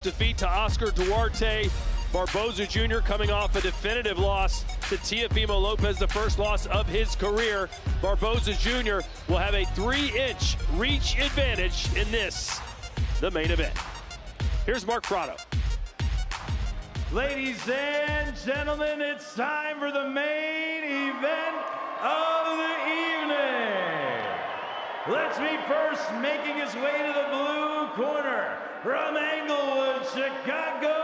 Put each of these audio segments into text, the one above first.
Defeat to Oscar Duarte. Barboza Jr. coming off a definitive loss to Teofimo Lopez, the first loss of his career. Barboza Jr. will have a 3-inch reach advantage in this, the main event. Here's Mark Prado. Ladies and gentlemen, it's time for the main event of the evening. Let's meet first, making his way to the blue corner, from Englewood, Chicago,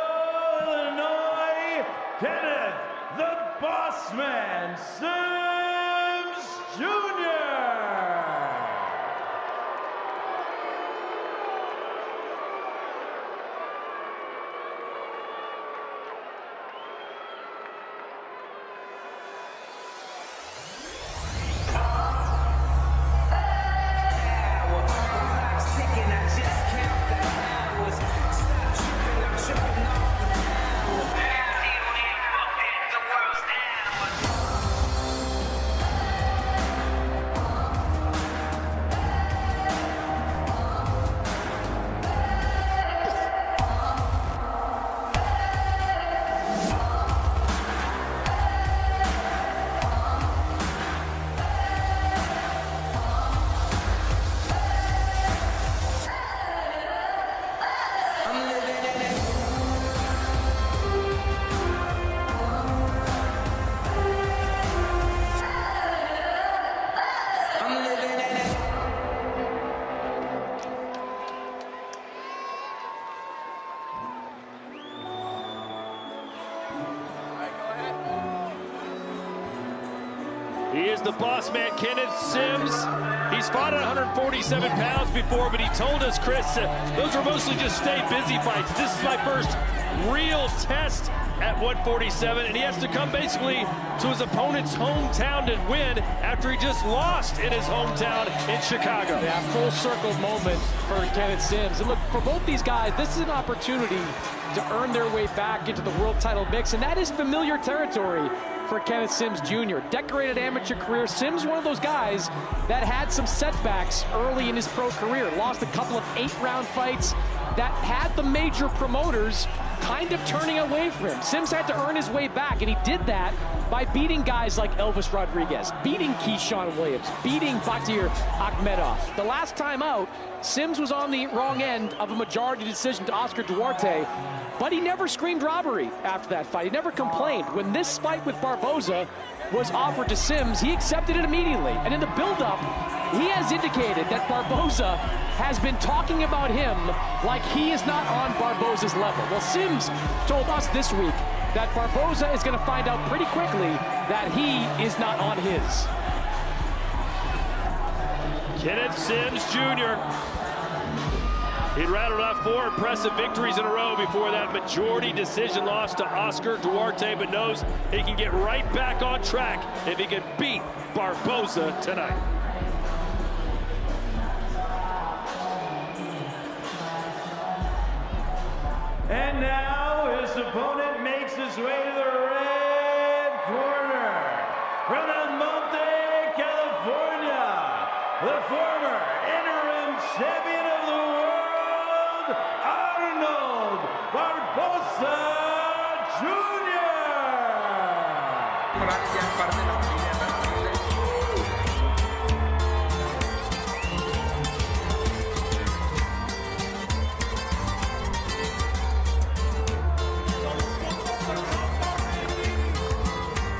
Illinois, Kenneth, the Boss Man, Sims Jr. He is the boss man, Kenneth Sims. He's fought at 147 pounds before, but he told us, Chris, those were mostly just stay busy fights. This is my first real test at 147, and he has to come basically to his opponent's hometown to win after he just lost in his hometown in Chicago. Yeah, full circle moment for Kenneth Sims. And look, for both these guys, this is an opportunity to earn their way back into the world title mix, and that is familiar territory for Kenneth Sims Jr. Decorated amateur career. Sims, one of those guys that had some setbacks early in his pro career. Lost a couple of 8-round fights that had the major promoters kind of turning away from him. Sims had to earn his way back, and he did that by beating guys like Elvis Rodriguez, beating Keyshawn Williams, beating Batir Akhmedov. The last time out, Sims was on the wrong end of a majority decision to Oscar Duarte, but he never screamed robbery after that fight. He never complained. When this fight with Barboza was offered to Sims, he accepted it immediately. And in the build-up, he has indicated that Barboza has been talking about him like he is not on Barboza's level. Well, Sims told us this week that Barboza is going to find out pretty quickly that he is not on his. Kenneth Sims Jr. He'd rattled off 4 impressive victories in a row before that majority decision loss to Oscar Duarte, but knows he can get right back on track if he can beat Barboza tonight. And now his opponent makes his way to the red corner, from El Monte, California, the former interim champion of the world, Arnold Barboza Jr.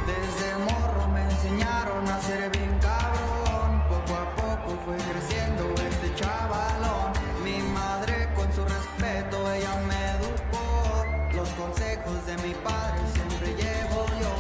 Desde morro me enseñaron a ser bien cabrón. Poco a poco fue creciendo este chavalón. Mi madre con su respeto, ella me educó. Los consejos de mi padre siempre llevo yo.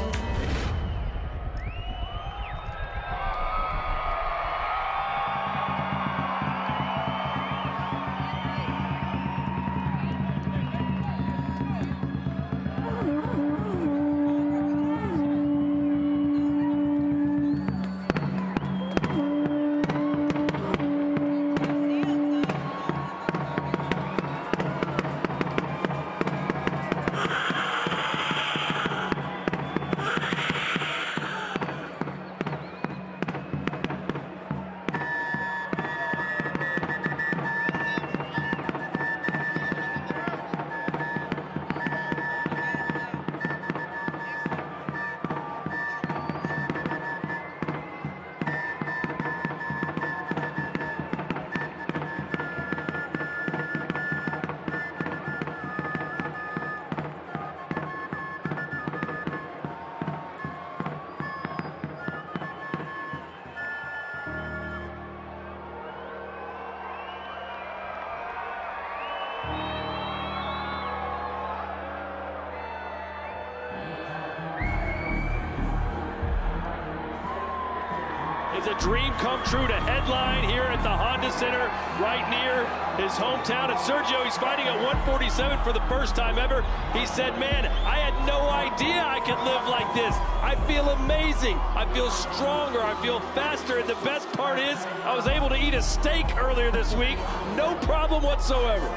is a dream come true to headline here at the Honda Center, right near his hometown. And Sergio, he's fighting at 147 for the first time ever. He said, man, I had no idea I could live like this. I feel amazing. I feel stronger. I feel faster. And the best part is I was able to eat a steak earlier this week. No problem whatsoever.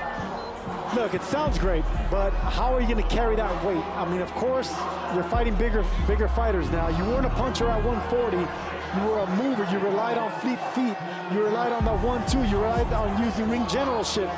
Look, it sounds great, but how are you going to carry that weight? I mean, of course, you're fighting bigger fighters now. You weren't a puncher at 140. You were a mover. You relied on fleet feet. You relied on the 1-2. You relied on using ring generalship.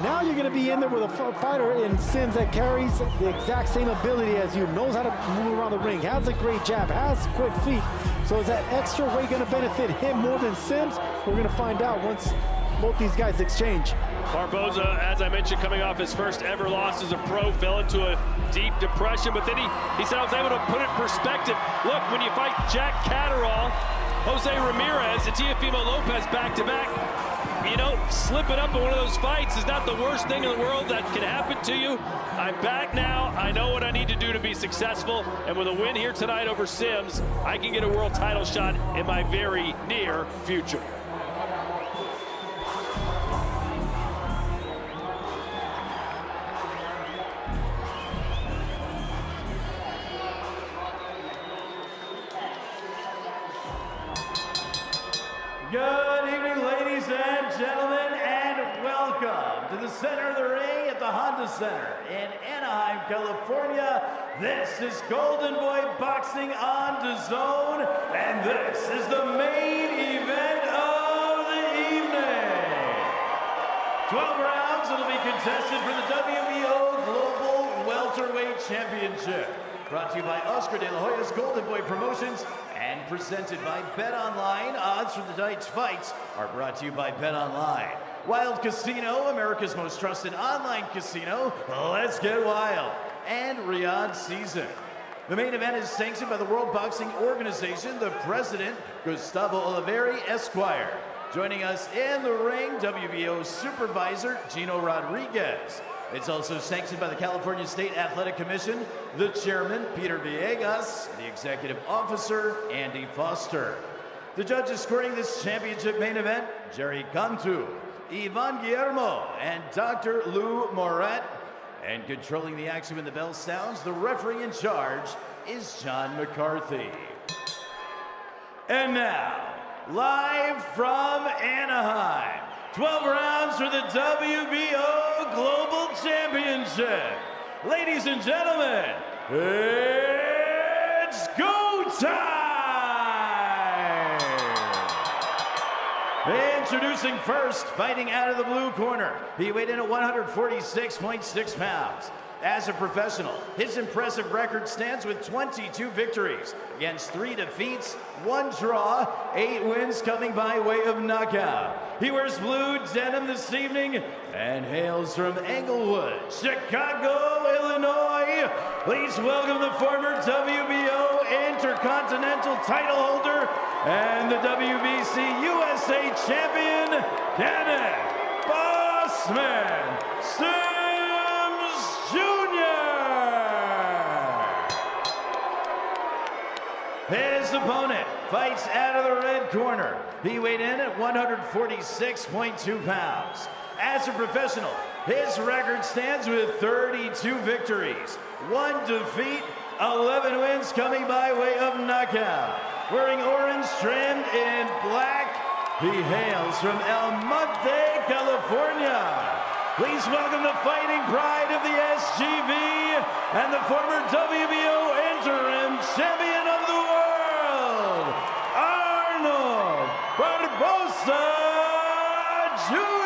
Now you're going to be in there with a fighter in Sims that carries the exact same ability as you, knows how to move around the ring, has a great jab, has quick feet. So is that extra weight going to benefit him more than Sims? We're going to find out once both these guys exchange. Barboza, as I mentioned, coming off his first ever loss as a pro, fell into a deep depression, but then he said, I was able to put it in perspective. Look, when you fight Jack Catterall, Jose Ramirez, and Teofimo Lopez back-to-back, you know, slipping up in one of those fights is not the worst thing in the world that can happen to you. I'm back now. I know what I need to do to be successful, and with a win here tonight over Sims, I can get a world title shot in my very near future. Good evening, ladies and gentlemen, and welcome to the center of the ring at the Honda Center in Anaheim, California. This is Golden Boy Boxing on DAZN, and this is the main event of the evening. 12 rounds will be contested for the WBO Global Welterweight Championship. Brought to you by Oscar De La Hoya's Golden Boy Promotions and presented by BetOnline. Odds for tonight's fights are brought to you by BetOnline. Wild Casino, America's most trusted online casino. Let's get wild. And Riyadh Season. The main event is sanctioned by the World Boxing Organization, the president, Gustavo Oliveri, Esquire. Joining us in the ring, WBO supervisor, Gino Rodriguez. It's also sanctioned by the California State Athletic Commission, the chairman, Peter Villegas, the executive officer, Andy Foster. The judges scoring this championship main event, Jerry Cantu, Ivan Guillermo, and Dr. Lou Morat. And controlling the action when the bell sounds, the referee in charge is John McCarthy. And now, live from Anaheim, 12 rounds for the WBO Global Championship. Ladies and gentlemen, it's go time! Introducing first, fighting out of the blue corner. He weighed in at 146.6 pounds. As a professional, his impressive record stands with 22 victories against 3 defeats, 1 draw, 8 wins coming by way of knockout. He wears blue denim this evening and hails from Englewood, Chicago, Illinois. Please welcome the former WBO Intercontinental title holder and the WBC USA champion, Kenneth Bossman Sims Jr. His opponent fights out of the red corner. He weighed in at 146.2 pounds. As a professional, his record stands with 32 victories, 1 defeat, 11 wins coming by way of knockout. Wearing orange trimmed in black, he hails from El Monte, California. Please welcome the fighting pride of the SGV and the former WBO interim champion of the world, Arnold Barboza Jr.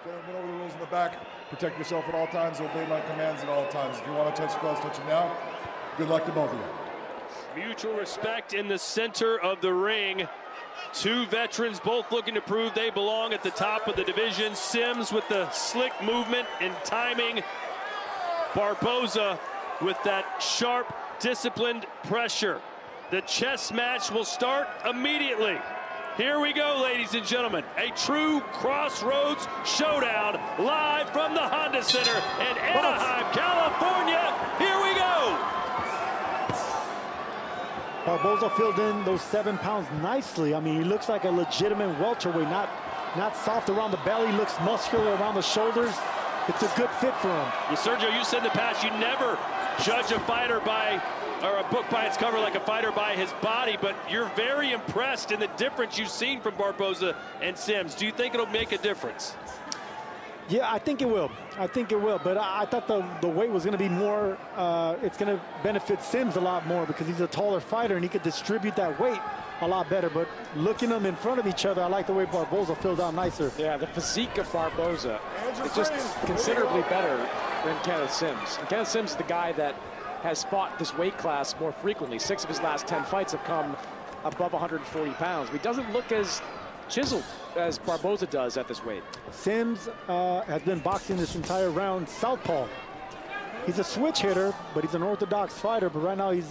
Gentlemen, over the rules in the back. Protect yourself at all times. Obey my commands at all times. If you want to touch gloves, touch them now. Good luck to both of you. Mutual respect in the center of the ring. 2 veterans both looking to prove they belong at the top of the division. Sims with the slick movement and timing. Barboza with that sharp, disciplined pressure. The chess match will start immediately. Here we go, ladies and gentlemen. A true crossroads showdown live from the Honda Center in Anaheim, California. Here we go. Barboza filled in those 7 pounds nicely. I mean, he looks like a legitimate welterweight, not soft around the belly, looks muscular around the shoulders. It's a good fit for him. Yeah, Sergio, you said in the past you never judge a fighter or a book by its cover like a fighter by his body, but you're very impressed in the difference you've seen from Barboza and Sims. Do you think it'll make a difference? Yeah, I think it will. I think it will. But I thought the weight was going to be more, it's going to benefit Sims a lot more because he's a taller fighter and he could distribute that weight a lot better. But looking them in front of each other, I like the way Barboza filled out nicer. Yeah, the physique of Barboza is just considerably better than Kenneth Sims. And Kenneth Sims is the guy that has fought this weight class more frequently. 6 of his last 10 fights have come above 140 pounds. He doesn't look as chiseled as Barboza does at this weight. Sims has been boxing this entire round southpaw. He's a switch hitter, but he's an orthodox fighter. But right now he's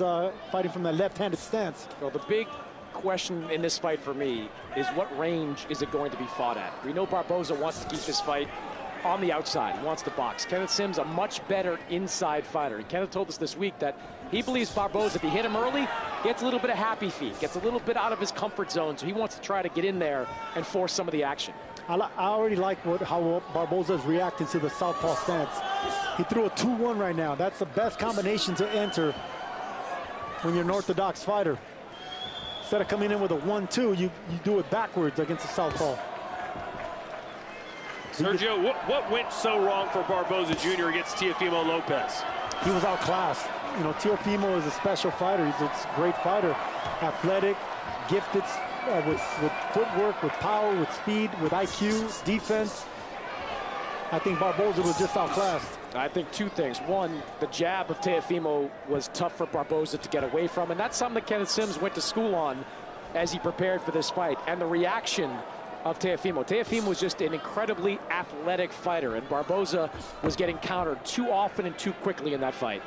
fighting from that left-handed stance. Well, the big question in this fight for me is what range is it going to be fought at? We know Barboza wants to keep this fight on the outside. He wants to box. Kenneth Sims, a much better inside fighter. And Kenneth told us this week that he believes Barboza, if he hit him early, gets a little bit of happy feet, gets a little bit out of his comfort zone. So he wants to try to get in there and force some of the action. I already like how Barboza is reacting to the southpaw stance. He threw a 2-1 right now. That's the best combination to enter when you're an orthodox fighter. Instead of coming in with a 1-2, you do it backwards against the southpaw. Sergio, what went so wrong for Barboza Jr. against Teofimo Lopez? He was outclassed. You know, Teofimo is a special fighter. He's a great fighter, athletic, gifted with footwork, with power, with speed, with IQ, defense. I think Barboza was just outclassed. I think 2 things. One, the jab of Teofimo was tough for Barboza to get away from, and that's something that Kenneth Sims went to school on as he prepared for this fight. And the reaction of Teofimo. Teofimo was just an incredibly athletic fighter, and Barboza was getting countered too often and too quickly in that fight.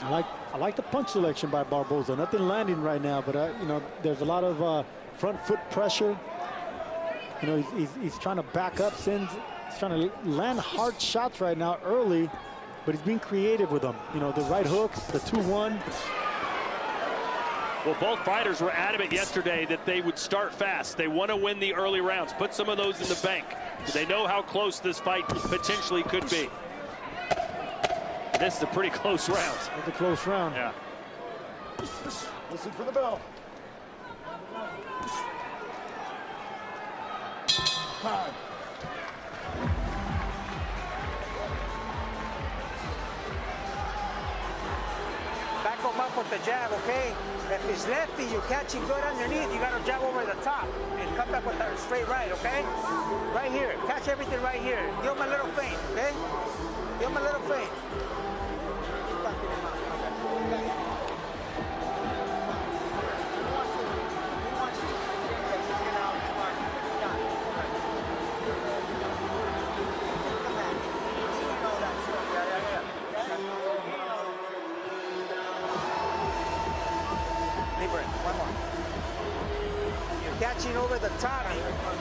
I like the punch selection by Barboza. Nothing landing right now, but you know, there's a lot of front foot pressure. You know, he's trying to back up Sims. He's trying to land hard shots right now early, but he's being creative with them. You know, the right hooks, the 2-1. Well, both fighters were adamant yesterday that they would start fast. They want to win the early rounds, put some of those in the bank. They know how close this fight potentially could be. This is a pretty close round. It's a close round. Yeah. Listen for the bell. Time. Back him up with the jab, okay? If he's lefty, you're catching good underneath. You got to jab over the top and come back with that straight right, okay? Right here. Catch everything right here. Give him a little feint, okay? Give him a little feint. Keep backing him out. Okay. One more. You're catching over the top,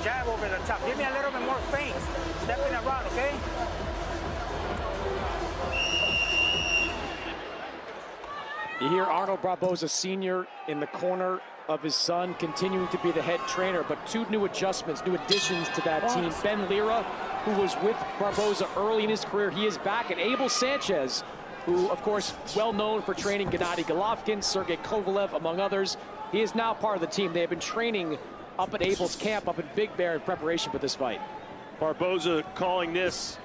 jab over the top. Give me a little bit more feint. Stepping around, okay? You hear Arnold Barboza Sr. in the corner of his son, continuing to be the head trainer, but 2 new adjustments, new additions to that team. Ben Lira, who was with Barboza early in his career, he is back. And Abel Sanchez, who, of course, well known for training Gennady Golovkin, Sergey Kovalev, among others. He is now part of the team. They have been training up at Abel's camp up in Big Bear in preparation for this fight. Barboza calling this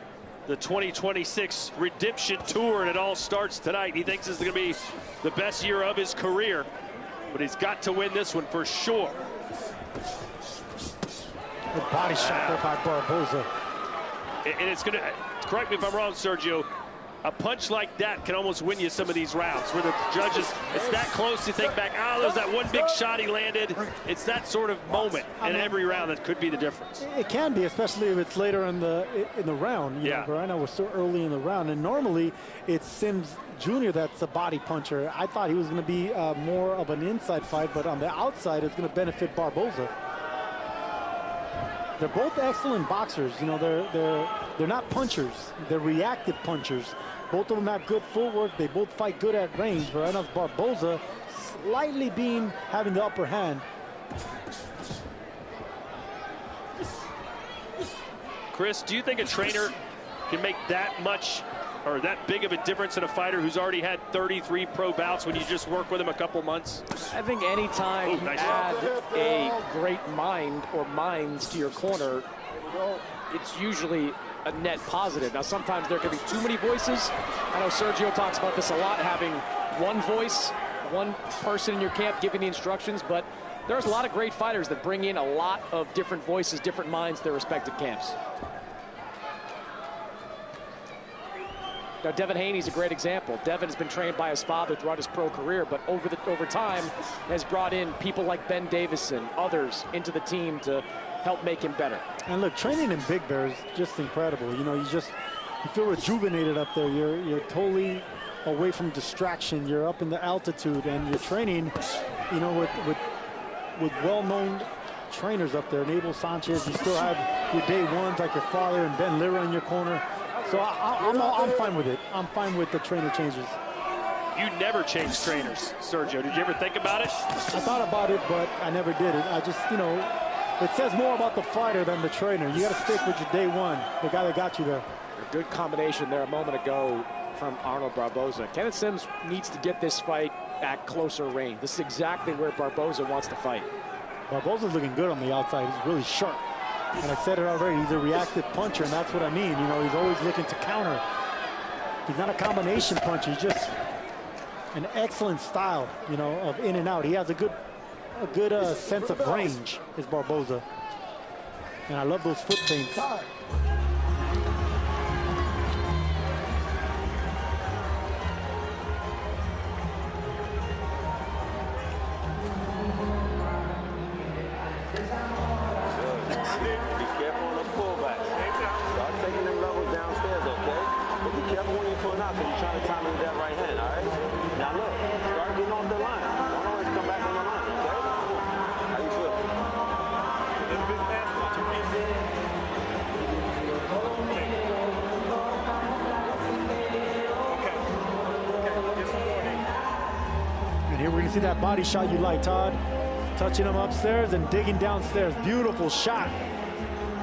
the 2026 Redemption Tour, and it all starts tonight. He thinks this is going to be the best year of his career, but he's got to win this one for sure. Good body shot there by Barboza. And it's going to, correct me if I'm wrong, Sergio, a punch like that can almost win you some of these rounds where the judges, it's that close to think back, there's that one big shot he landed. It's that sort of moment in every round that could be the difference. It can be, especially if it's later in the round. You know, right now we're so early in the round, and normally it's Sims Jr. that's a body puncher. I thought he was going to be more of an inside fight, but on the outside it's going to benefit Barboza. They're both excellent boxers. You know, they're not punchers. They're reactive punchers. Both of them have good footwork. They both fight good at range. But right now, Barboza slightly having the upper hand. Chris, do you think a trainer can make that much or that big of a difference in a fighter who's already had 33 pro bouts when you just work with him a couple months? I think anytime you add a great mind or minds to your corner, it's usually a net positive. Now, sometimes there can be too many voices. I know Sergio talks about this a lot, having one voice, one person in your camp giving the instructions, but there's a lot of great fighters that bring in a lot of different voices, different minds to their respective camps. Now, Devin Haney's a great example. Devin has been trained by his father throughout his pro career, but over time has brought in people like Ben Davison, others into the team to help make him better. And look, training in Big Bear is just incredible. You know, you feel rejuvenated up there. You're totally away from distraction. You're up in the altitude, and you're training, you know, with well-known trainers up there. Abel Sanchez. You still have your day ones like your father and Ben Lira in your corner. So I'm fine with it. I'm fine with the trainer changes. You never change trainers, Sergio. Did you ever think about it? I thought about it, but I never did it. I just, you know, it says more about the fighter than the trainer. You got to stick with your day one, the guy that got you there. A good combination there a moment ago from Arnold Barboza. Kenneth Sims needs to get this fight at closer range. This is exactly where Barboza wants to fight. Barboza's looking good on the outside. He's really sharp. And I said it already, he's a reactive puncher, and that's what I mean. You know, he's always looking to counter. He's not a combination puncher. He's just an excellent style, you know, of in and out. He has a good sense of range, is Barboza. And I love those foot feints. See that body shot you like, Todd. Touching him upstairs and digging downstairs. Beautiful shot.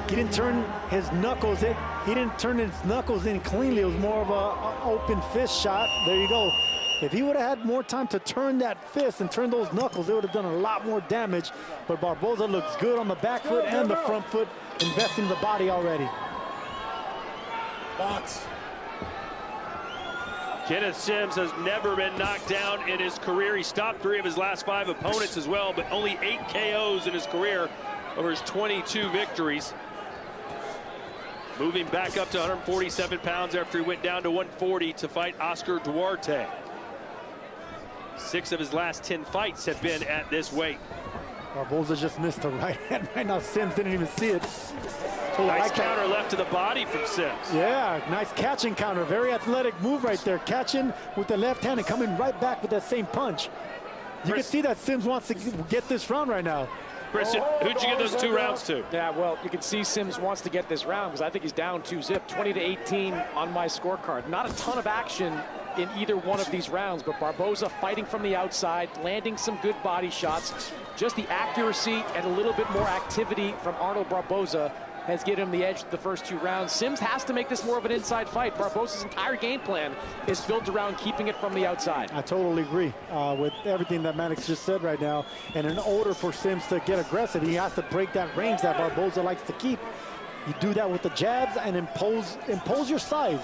He didn't turn his knuckles in. He didn't turn his knuckles in cleanly. It was more of an open fist shot. There you go. If he would have had more time to turn that fist and turn those knuckles, it would have done a lot more damage. But Barboza looks good on the back foot and the front foot, investing in the body already. Box. Kenneth Sims has never been knocked down in his career. He stopped 3 of his last 5 opponents as well, but only 8 KOs in his career over his 22 victories. Moving back up to 147 pounds after he went down to 140 to fight Oscar Duarte. 6 of his last 10 fights have been at this weight. Barboza just missed the right hand. Right now, Sims didn't even see it. Nice counter left to the body from Sims. Yeah, nice catching counter. Very athletic move right there. Catching with the left hand and coming right back with that same punch. You can see that Sims wants to get this round right now. Chris, who'd you give those 2 rounds to? Yeah, well, you can see Sims wants to get this round because I think he's down 2-zip, 20-18 on my scorecard. Not a ton of action in either one of these rounds, but Barboza fighting from the outside, landing some good body shots. Just the accuracy and a little bit more activity from Arnold Barboza has given him the edge the first 2 rounds. Sims has to make this more of an inside fight. Barboza's entire game plan is built around keeping it from the outside. I totally agree with everything that Mannix just said right now. And in order for Sims to get aggressive, he has to break that range that Barboza likes to keep. You do that with the jabs and impose your size.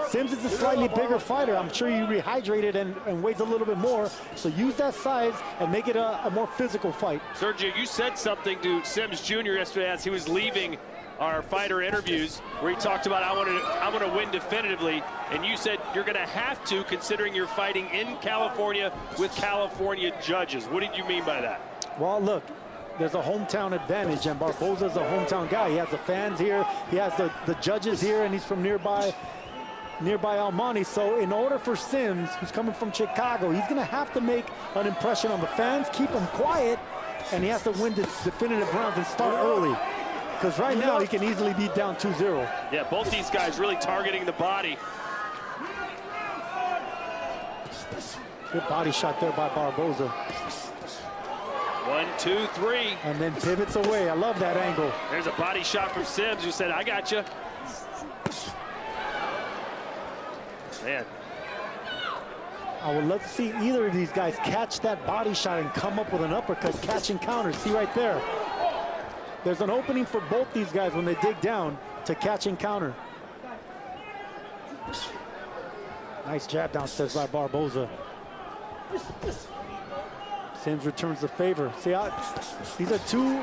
Sims is a slightly bigger fighter. I'm sure you rehydrated and weighs a little bit more. So use that size and make it a more physical fight. Sergio, you said something to Sims Jr. yesterday as he was leaving our fighter interviews where he talked about, I want to win definitively, and you said you're going to have to, considering you're fighting in California with California judges. What did you mean by that? Well, look, there's a hometown advantage, and Barboza's a hometown guy. He has the fans here, he has the judges here, and he's from nearby Almani. So in order for Sims, who's coming from Chicago, he's going to have to make an impression on the fans, keep them quiet, and he has to win the definitive rounds and start early. Because right now, he can easily be down 2-0. Yeah, both these guys really targeting the body. Good body shot there by Barboza. 1, 2, 3. And then pivots away. I love that angle. There's a body shot from Sims, who said, I got you. Man. I would love to see either of these guys catch that body shot and come up with an uppercut, catch and counter. See right there. There's an opening for both these guys when they dig down to catch and counter. Nice jab downstairs by Barboza. Sims returns the favor. See how these are two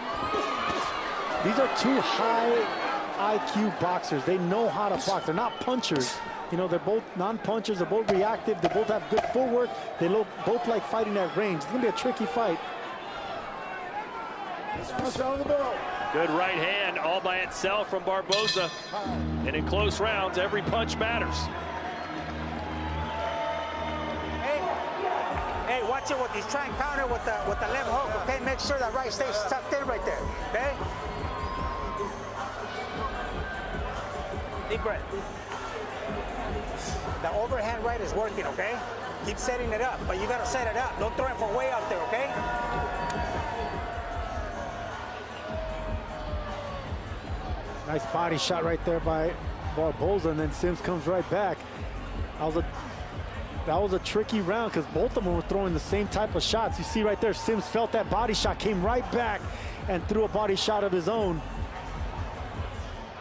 high IQ boxers. They know how to box. They're not punchers. You know, they're both non-punchers. They're both reactive. They both have good footwork. They both like fighting at range. It's gonna be a tricky fight. Good right hand all by itself from Barboza. And in close rounds, every punch matters. Hey, watch it with these try and counter with the left hook, okay? Make sure that right stays tucked in right there, okay? Deep breath. The overhand right is working, okay? Keep setting it up, but you gotta set it up. Don't throw it from way out there, okay? Nice body shot right there by Barboza, and then Sims comes right back. That was a tricky round because both of them were throwing the same type of shots. You see right there, Sims felt that body shot, came right back and threw a body shot of his own.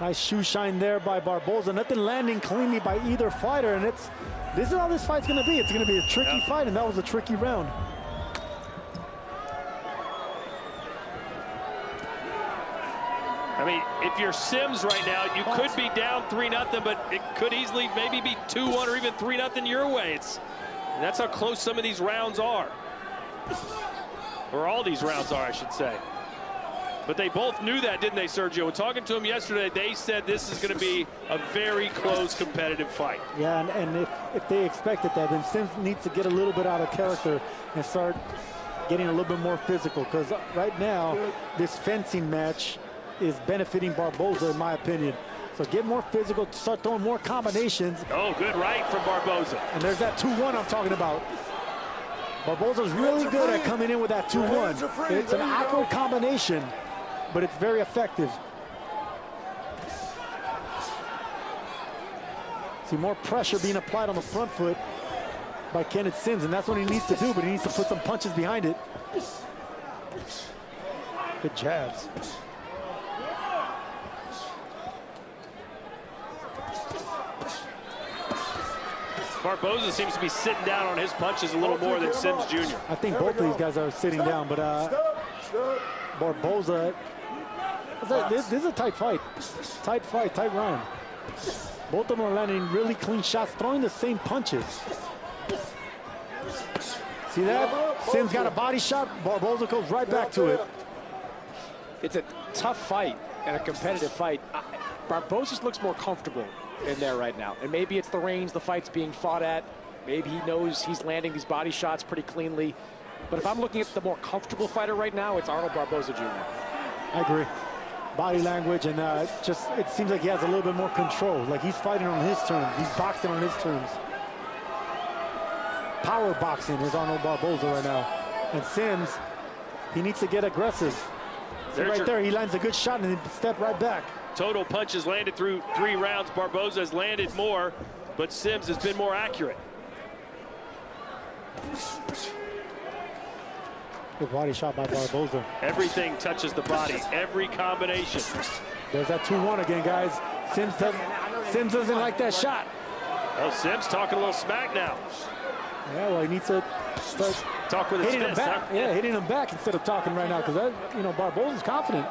Nice shoe shine there by Barboza. Nothing landing cleanly by either fighter, and this is how this fight's gonna be. It's gonna be a tricky fight, and that was a tricky round. I mean, if you're Sims right now, you could be down 3-0, but it could easily maybe be 2-1 or even 3-0 your way. That's how close some of these rounds are. Or all these rounds are, I should say. But they both knew that, didn't they, Sergio? Talking to them yesterday, they said this is going to be a very close, competitive fight. Yeah, and if they expected that, then Sims needs to get a little bit out of character and start getting a little bit more physical. Because right now, this fencing match is benefiting Barboza, in my opinion. So get more physical, start throwing more combinations. Oh, good right from Barboza. And there's that 2-1 I'm talking about. Barboza's really good at coming in with that 2-1. It's an awkward combination, but it's very effective. See more pressure being applied on the front foot by Kenneth Sims, and that's what he needs to do, but he needs to put some punches behind it. Good jabs. Barboza seems to be sitting down on his punches a little more than Sims Jr. I think both of these guys are sitting down, but Barboza, this is a tight fight. Tight fight, tight round. Both of them are landing really clean shots, throwing the same punches. See that? Sims got a body shot, Barboza goes right back to it. It's a tough fight and a competitive fight. Barboza just looks more comfortable in there right now. And maybe it's the range the fight's being fought at. Maybe he knows he's landing these body shots pretty cleanly. But if I'm looking at the more comfortable fighter right now, it's Arnold Barboza Jr. I agree. Body language, and just it seems like he has a little bit more control. Like he's fighting on his terms. He's boxing on his terms. Power boxing is Arnold Barboza right now. And Sims, he needs to get aggressive. So right there, he lands a good shot and then step right back. Total punches landed through 3 rounds. Barboza has landed more, but Sims has been more accurate. Good body shot by Barboza. Everything touches the body, every combination. There's that 2-1 again, guys. Sims doesn't like that shot. Oh, Sims talking a little smack now. Yeah, well, he needs to start talk with his hitting fist, him back. huh? Yeah, hitting him back instead of talking right now, because Barboza's confident.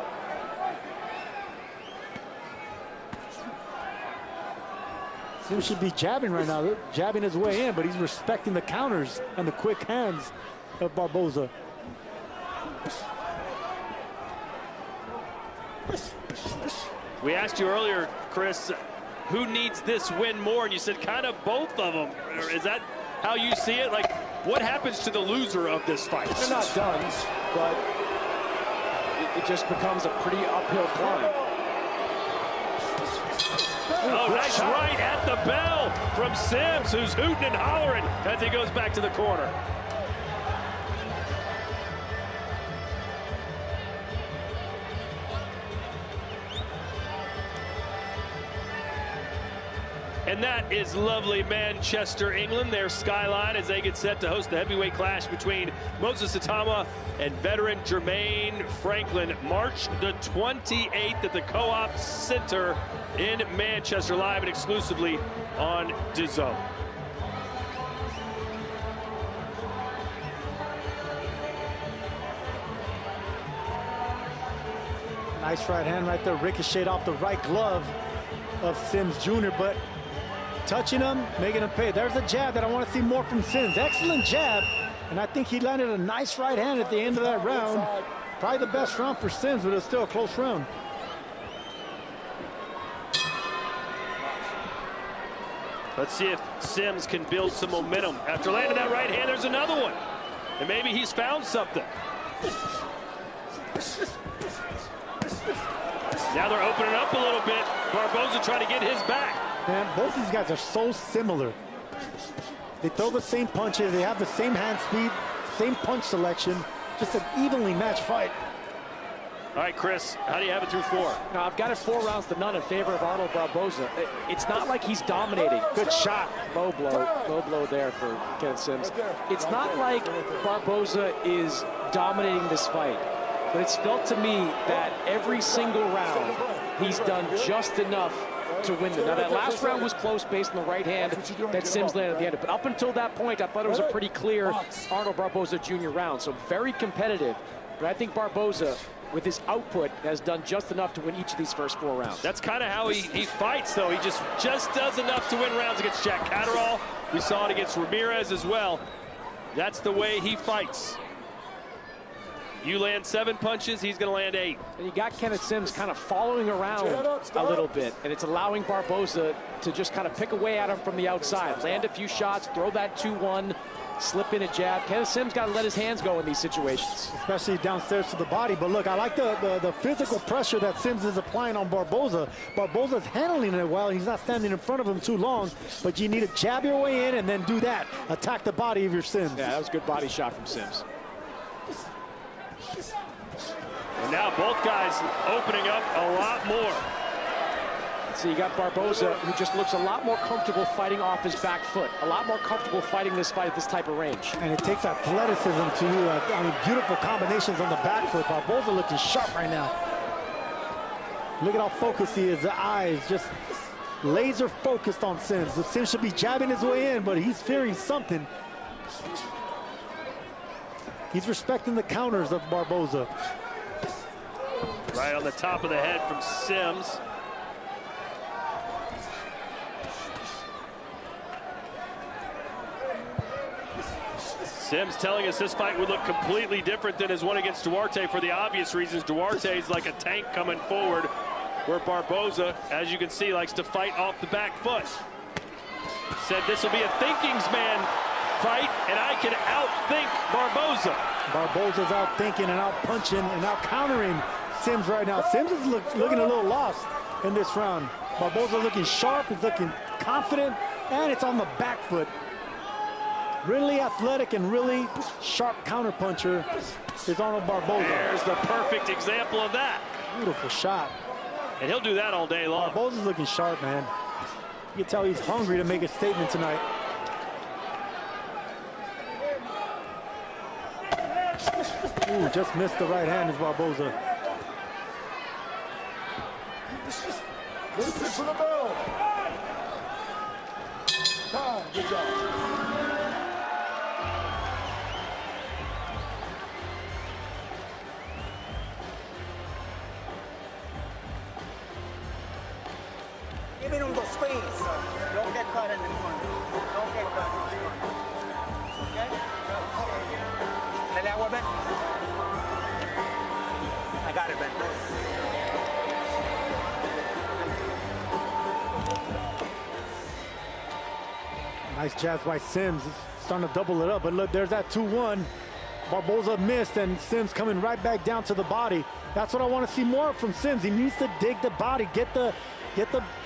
Sims should be jabbing right now, jabbing his way in, but he's respecting the counters and the quick hands of Barboza. We asked you earlier, Chris, who needs this win more? And you said kind of both of them. Is that how you see it? Like, what happens to the loser of this fight? They're not done, but it just becomes a pretty uphill climb. Oh, nice right at the bell from Sims, who's hooting and hollering as he goes back to the corner. And that is lovely Manchester, England, their skyline as they get set to host the heavyweight clash between Moses Satama and veteran Jermaine Franklin. March the 28th at the Co-op Center in Manchester, live and exclusively on DAZN. Nice right hand right there, ricocheted off the right glove of Sims Jr., but touching him, making him pay. There's a jab that I want to see more from Sims. Excellent jab, and I think he landed a nice right hand at the end of that round. Probably the best round for Sims, but it's still a close round. Let's see if Sims can build some momentum. After landing that right hand, there's another one. And maybe he's found something. Now they're opening up a little bit. Barboza trying to get his back. Man, both these guys are so similar. They throw the same punches, they have the same hand speed, same punch selection, just an evenly matched fight. All right, Chris, how do you have it through 4? Now, I've got it 4-0 in favor of Arnold Barboza. It's not like he's dominating. Good shot. Low blow there for Kenneth Sims. It's not like Barboza is dominating this fight, but it's felt to me that every single round he's done just enough to win them. Now, that last round was close based on the right hand that Sims landed at the end. But up until that point, I thought it was a pretty clear Arnold Barboza Jr. round. So very competitive. But I think Barboza, with his output, has done just enough to win each of these first 4 rounds. That's kind of how he fights, though. He just does enough to win rounds against Jack Catterall. We saw it against Ramirez as well. That's the way he fights. You land 7 punches, he's going to land 8. And you got Kenneth Sims kind of following around a little bit, and it's allowing Barboza to just kind of pick away at him from the outside. Land a few shots, throw that 2-1, slip in a jab. Kenneth Sims got to let his hands go in these situations. Especially downstairs to the body. But look, I like the physical pressure that Sims is applying on Barboza. Barboza's handling it well. He's not standing in front of him too long. But you need to jab your way in and then do that. Attack the body of your Sims. Yeah, that was a good body shot from Sims. And now both guys opening up a lot more. So you got Barboza, who just looks a lot more comfortable fighting off his back foot. A lot more comfortable fighting this fight at this type of range. And it takes athleticism to beautiful combinations on the back foot. Barboza looking sharp right now. Look at how focused he is. The eyes just laser focused on Sims. The Sims should be jabbing his way in, but he's fearing something. He's respecting the counters of Barboza. Right on the top of the head from Sims. Sims telling us this fight would look completely different than his one against Duarte for the obvious reasons. Duarte's like a tank coming forward, where Barboza, as you can see, likes to fight off the back foot. Said this will be a thinking's man fight, and I can outthink Barboza. Barboza's out thinking and out punching and out countering Sims right now. Sims is looking a little lost in this round. Barboza looking sharp, he's looking confident, and it's on the back foot. Really athletic and really sharp counterpuncher is Arnold Barboza. There's the perfect example of that. Beautiful shot. And he'll do that all day long. Barboza's looking sharp, man. You can tell he's hungry to make a statement tonight. Ooh, just missed the right hand is Barboza. Listen for the bell. Time, good job. Give me those screens. Don't get cut in the corner. Don't get cut in the corner. Okay? Let that one, Ben. I got it, Ben. Nice jabs by Sims. He's starting to double it up, but look, there's that 2-1. Barboza missed, and Sims coming right back down to the body. That's what I want to see more from Sims. He needs to dig the body, get the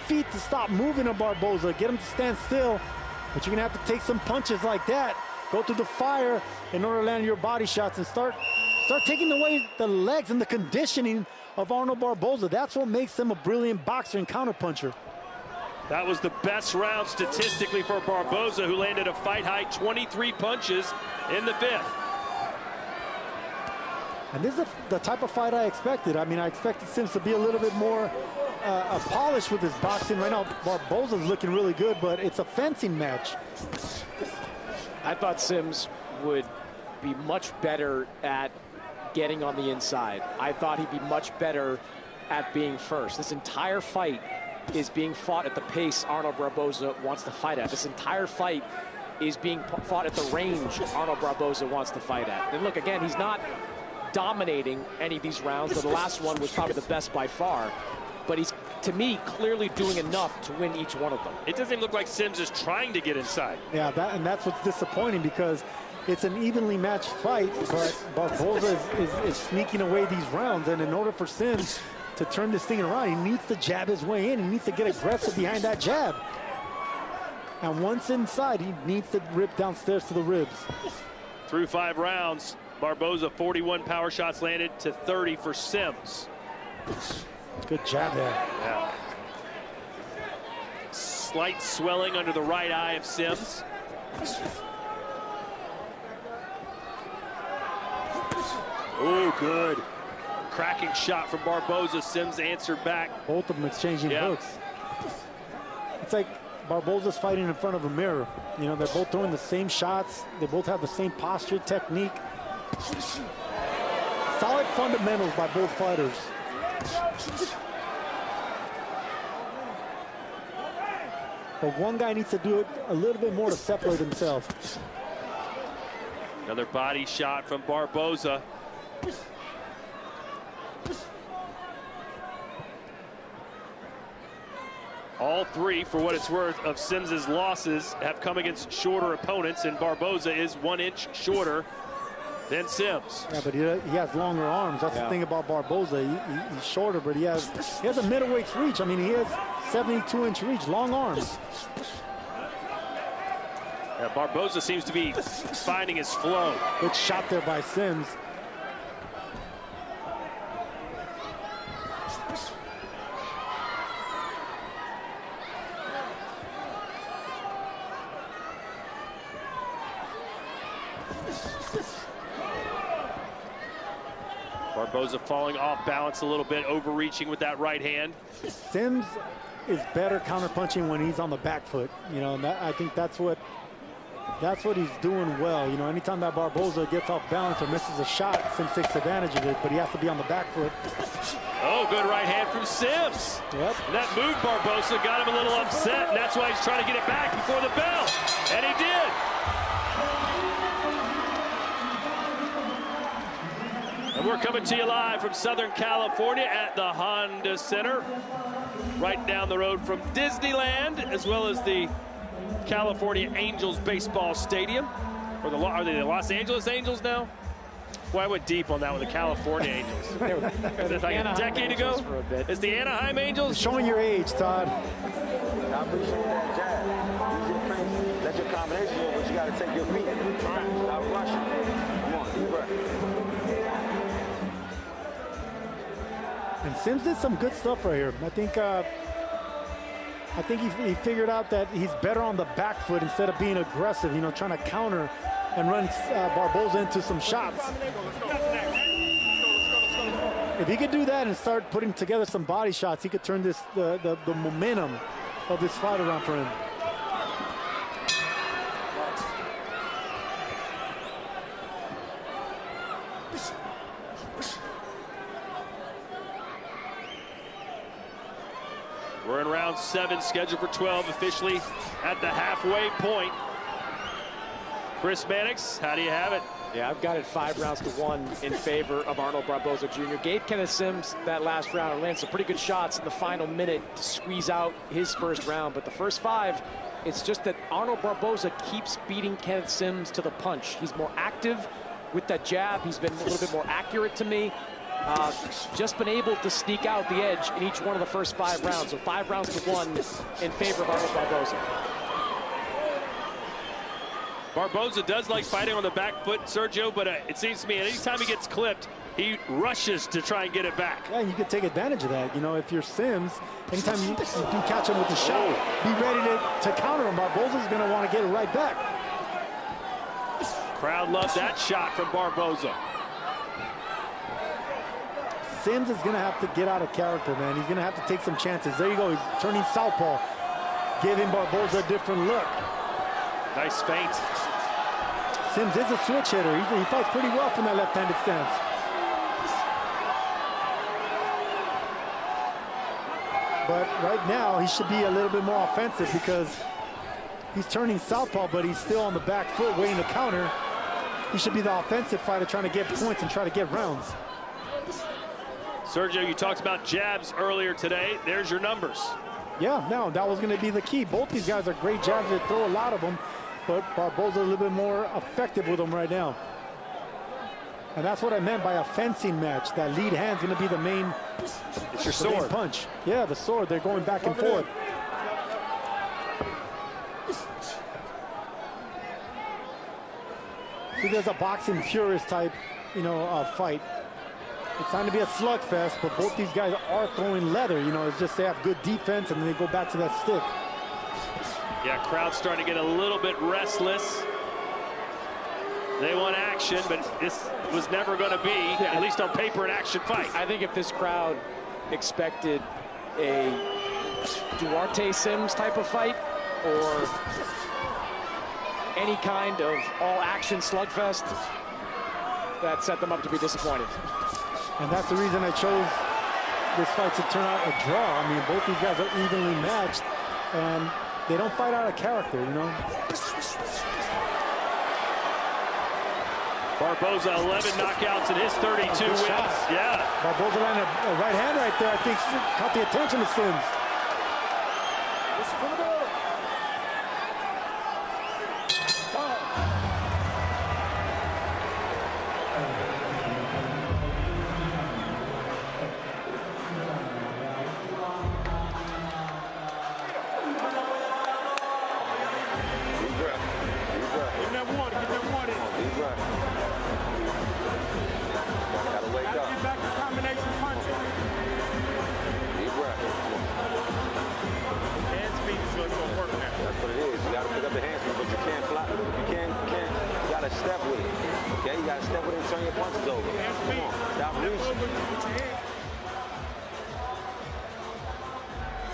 feet to stop moving on Barboza, get him to stand still. But you're gonna have to take some punches like that, go through the fire in order to land your body shots and start taking away the legs and the conditioning of Arnold Barboza. That's what makes him a brilliant boxer and counterpuncher. That was the best round statistically for Barboza, who landed a fight-high 23 punches in the 5th. And this is the type of fight I expected. I mean, I expected Sims to be a little bit more polished with his boxing. Right now, Barboza's looking really good, but it's a fencing match. I thought Sims would be much better at getting on the inside. I thought he'd be much better at being first. This entire fight is being fought at the pace Arnold Barboza wants to fight at. This entire fight is being fought at the range Arnold Barboza wants to fight at. And look, again, he's not dominating any of these rounds. The last one was probably the best by far, but he's, to me, clearly doing enough to win each one of them. It doesn't even look like Sims is trying to get inside. Yeah, and that's what's disappointing, because it's an evenly matched fight, but Barboza is sneaking away these rounds, and in order for Sims to turn this thing around, he needs to jab his way in. He needs to get aggressive behind that jab. And once inside, he needs to rip downstairs to the ribs. Through 5 rounds, Barboza 41 power shots landed to 30 for Sims. Good jab there. Yeah. Slight swelling under the right eye of Sims. Oh, good. Cracking shot from Barboza. Sims answered back. Both of them exchanging hooks. It's like Barboza's fighting in front of a mirror. You know, they're both throwing the same shots. They both have the same posture, technique. Solid fundamentals by both fighters. But one guy needs to do it a little bit more to separate himself. Another body shot from Barboza. All 3, for what it's worth, of Sims's losses have come against shorter opponents, and Barboza is 1 inch shorter than Sims. Yeah, but he has longer arms. That's the thing about Barboza. He's shorter, but he has a middleweight's reach. I mean, he has 72-inch reach, long arms. Yeah, Barboza seems to be finding his flow. Good shot there by Sims. Barboza falling off balance a little bit, overreaching with that right hand. Sims is better counterpunching when he's on the back foot. You know, and I think that's what he's doing well. You know, anytime that Barboza gets off balance or misses a shot, Sims takes advantage of it, but he has to be on the back foot. Oh, good right hand from Sims. Yep. And that move Barboza got him a little upset, and that's why he's trying to get it back before the bell. And he did. And we're coming to you live from Southern California at the Honda Center, right down the road from Disneyland, as well as the California Angels baseball stadium. Or are they the Los Angeles Angels now? Boy, I went deep on that one, the California Angels. Is it like a decade ago? It's the Anaheim Angels? Showing your age, Todd. I appreciate that jab. Use your feet. Let your combination go, but you got to take your feet. All right, stop rushing. Come on, deep breath. And Sims did some good stuff right here. I think he figured out that he's better on the back foot instead of being aggressive, you know, trying to counter and run Barboza into some shots. If he could do that and start putting together some body shots, he could turn the momentum of this fight around for him. We're in round 7, scheduled for 12, officially at the halfway point. Chris Mannix, how do you have it? Yeah, I've got it 5 rounds to 1 in favor of Arnold Barboza Jr. Gave Kenneth Sims that last round and landed some pretty good shots in the final minute to squeeze out his first round. But the first 5, it's just that Arnold Barboza keeps beating Kenneth Sims to the punch. He's more active with that jab. He's been a little bit more accurate to me. Just been able to sneak out the edge in each one of the first 5 rounds. So 5 rounds to 1 in favor of Arnold Barboza. Barboza does like fighting on the back foot, Sergio, but it seems to me anytime he gets clipped, he rushes to try and get it back. Yeah, you can take advantage of that. You know, if you're Sims, anytime you do catch him with the shot, be ready to counter him. Barboza's going to want to get it right back. Crowd loved that shot from Barboza. Sims is going to have to get out of character, man. He's going to have to take some chances. There you go. He's turning southpaw, giving Barboza a different look. Nice feint. Sims is a switch hitter. He fights pretty well from that left-handed stance. But right now, he should be a little bit more offensive because he's turning southpaw, but he's still on the back foot waiting to counter. He should be the offensive fighter trying to get points and try to get rounds. Sergio, you talked about jabs earlier today. There's your numbers. Yeah, no, that was going to be the key. Both these guys are great jabs. They throw a lot of them, but Barboza a little bit more effective with them right now. And that's what I meant by a fencing match. That lead hand's going to be the main, it's your sword punch. Yeah, the sword. They're going back and forth. See, there's a boxing purist type, fight. It's time to be a slugfest, but both these guys are throwing leather. You know, it's just they have good defense and then they go back to that stick. Yeah, crowd's starting to get a little bit restless. They want action, but this was never going to be, at least on paper, an action fight. I think if this crowd expected a Duarte Sims type of fight or any kind of all-action slugfest, that set them up to be disappointed. And that's the reason I chose this fight to turn out a draw. I mean, both these guys are evenly matched, and they don't fight out of character, you know? Barboza, 11 knockouts in his 32 wins. Yeah. Barboza landed a right hand right there. I think caught the attention of Sims.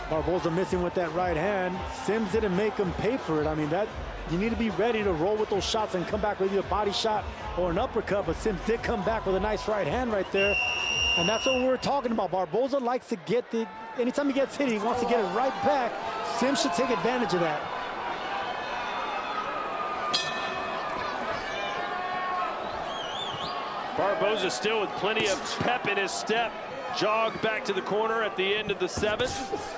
Barboza missing with that right hand. Sims didn't make him pay for it. I mean, that you need to be ready to roll with those shots and come back with either a body shot or an uppercut, but Sims did come back with a nice right hand right there. And that's what we were talking about. Barboza likes to get anytime he gets hit, he wants to get it right back. Sims should take advantage of that. Barboza still with plenty of pep in his step. Jogged back to the corner at the end of the 7th.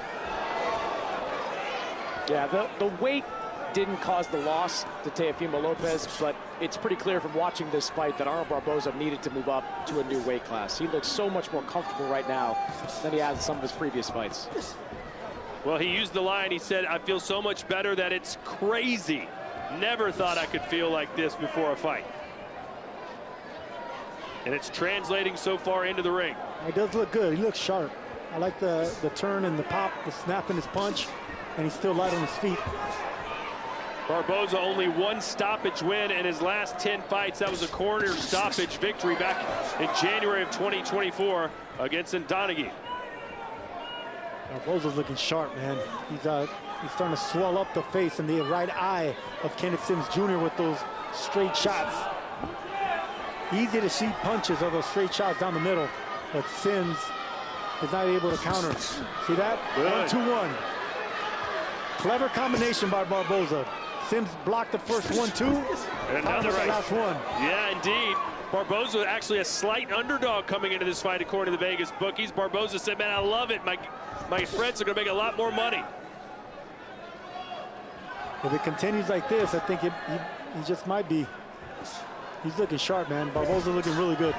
Yeah, the weight didn't cause the loss to Teofimo Lopez, but it's pretty clear from watching this fight that Arnold Barboza needed to move up to a new weight class. He looks so much more comfortable right now than he has in some of his previous fights. Well, he used the line, he said, I feel so much better that it's crazy. Never thought I could feel like this before a fight. And it's translating so far into the ring. He does look good. He looks sharp. I like the turn and the pop, the snap in his punch, and he's still light on his feet. Barboza only 1 stoppage win in his last 10 fights. That was a corner stoppage victory back in January of 2024 against Ndonaghy. Barboza's looking sharp, man. He's starting to swell up the face and the right eye of Kenneth Sims Jr. with those straight shots. Easy to see punches or those straight shots down the middle, but Sims is not able to counter. See that? Good. 1-2-1. Clever combination by Barboza. Sims blocked the first 1-2. And another the right. last one. Yeah, indeed. Barboza actually a slight underdog coming into this fight according to the Vegas bookies. Barboza said, man, I love it. My friends are going to make a lot more money. If it continues like this, I think he just might be. He's looking sharp, man. Barboza looking really good.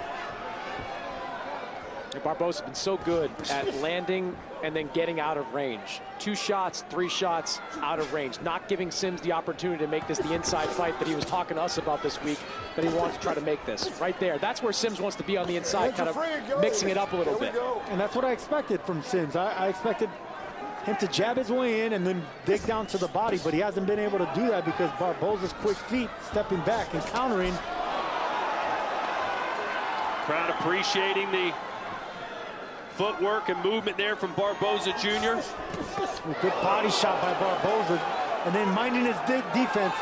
Barboza's been so good at landing and then getting out of range. 2 shots, 3 shots out of range. Not giving Sims the opportunity to make this the inside fight that he was talking to us about this week, that he wants to try to make this. Right there. That's where Sims wants to be on the inside, kind of mixing it up a little bit. And that's what I expected from Sims. I expected him to jab his way in and then dig down to the body, but he hasn't been able to do that because Barboza's quick feet, stepping back and countering. Crowd appreciating the footwork and movement there from Barboza Jr. Good body shot by Barboza, and then minding his defense,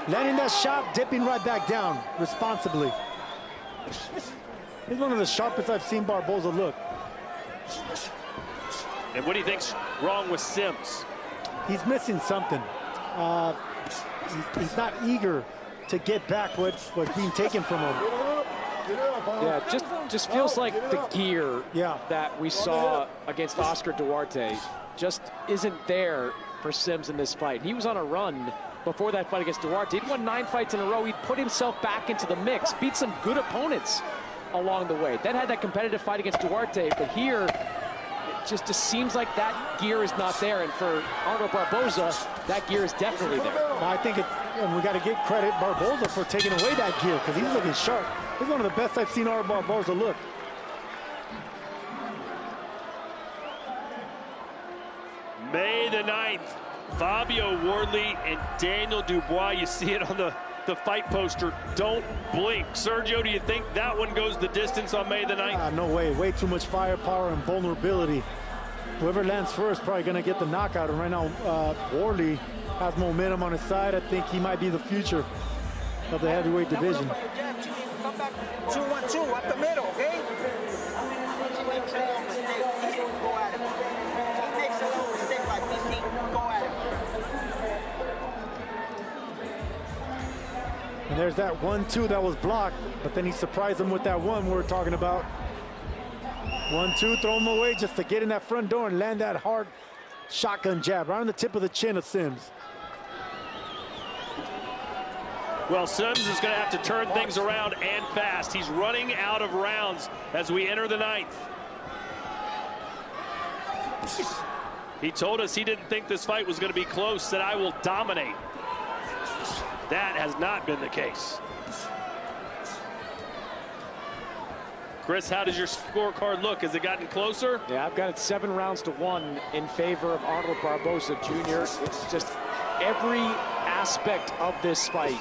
landing that shot, dipping right back down responsibly. He's one of the sharpest I've seen Barboza look. And what do you think's wrong with Sims? He's missing something. He's not eager to get back what's being taken from him. Yeah, just feels like the gear that we saw against Oscar Duarte just isn't there for Sims in this fight. He was on a run before that fight against Duarte. He'd won 9 fights in a row. He'd put himself back into the mix, beat some good opponents along the way. Then had that competitive fight against Duarte, but here it just seems like that gear is not there. And for Arnold Barboza, that gear is definitely there. I think and we got to give credit Barboza for taking away that gear because he's looking sharp. He's one of the best I've seen Arnold Barboza look. May the 9th, Fabio Wardley and Daniel Dubois. You see it on the fight poster. Don't blink. Sergio, do you think that one goes the distance on May the 9th? No way. Way too much firepower and vulnerability. Whoever lands first probably going to get the knockout. And right now, Wardley has momentum on his side. I think he might be the future of the heavyweight division. 2-1-2 up the middle, okay? He makes a little mistake, go at him. He makes a little mistake like this, go at him. And there's that 1-2 that was blocked, but then he surprised him with that one we're talking about. 1-2, throw him away just to get in that front door and land that hard shotgun jab right on the tip of the chin of Sims. Well, Sims is going to have to turn things around and fast. He's running out of rounds as we enter the 9th. He told us he didn't think this fight was going to be close, said I will dominate. That has not been the case. Chris, how does your scorecard look? Has it gotten closer? Yeah, I've got it 7-1 in favor of Arnold Barboza Jr. It's just every aspect of this fight.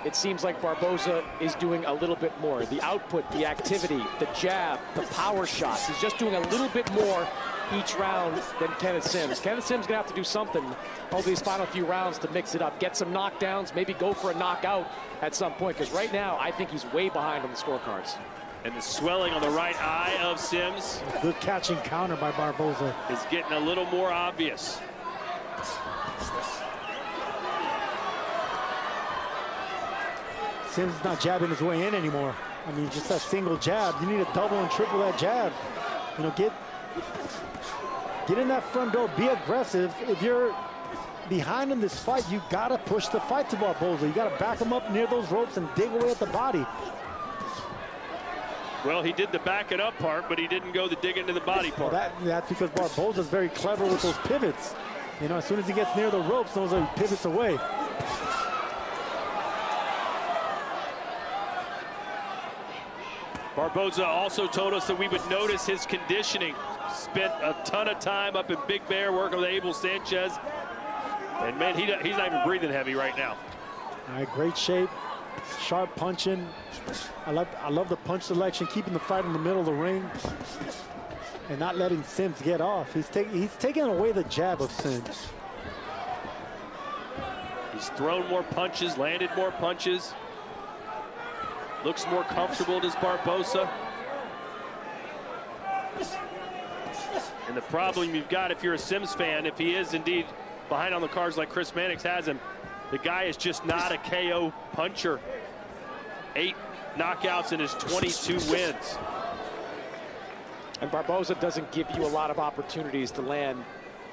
It seems like Barboza is doing a little bit more. The output, the activity, the jab, the power shots. He's just doing a little bit more each round than Kenneth Sims. Kenneth Sims is going to have to do something over these final few rounds to mix it up. Get some knockdowns, maybe go for a knockout at some point. Because right now, I think he's way behind on the scorecards. And the swelling on the right eye of Sims. Good catch and counter by Barboza. Is getting a little more obvious. Sims is not jabbing his way in anymore. I mean, just that single jab. You need to double and triple that jab. You know, get in that front door, be aggressive. If you're behind in this fight, you gotta push the fight to Barboza. You gotta back him up near those ropes and dig away at the body. Well, he did the back it up part, but he didn't go the dig into the body part. Well, that's because Barboza's very clever with those pivots. You know, as soon as he gets near the ropes, those are pivots away. Barboza also told us that we would notice his conditioning. Spent a ton of time up in Big Bear working with Abel Sanchez. And man, he's not even breathing heavy right now. All right, great shape, sharp punching. I love the punch selection, keeping the fight in the middle of the ring and not letting Sims get off. He's taking away the jab of Sims. He's thrown more punches, landed more punches. Looks more comfortable, does Barboza. And the problem you've got if you're a Sims fan, if he is indeed behind on the cards like Chris Mannix has him, the guy is just not a KO puncher. 8 knockouts in his 22 wins. And Barboza doesn't give you a lot of opportunities to land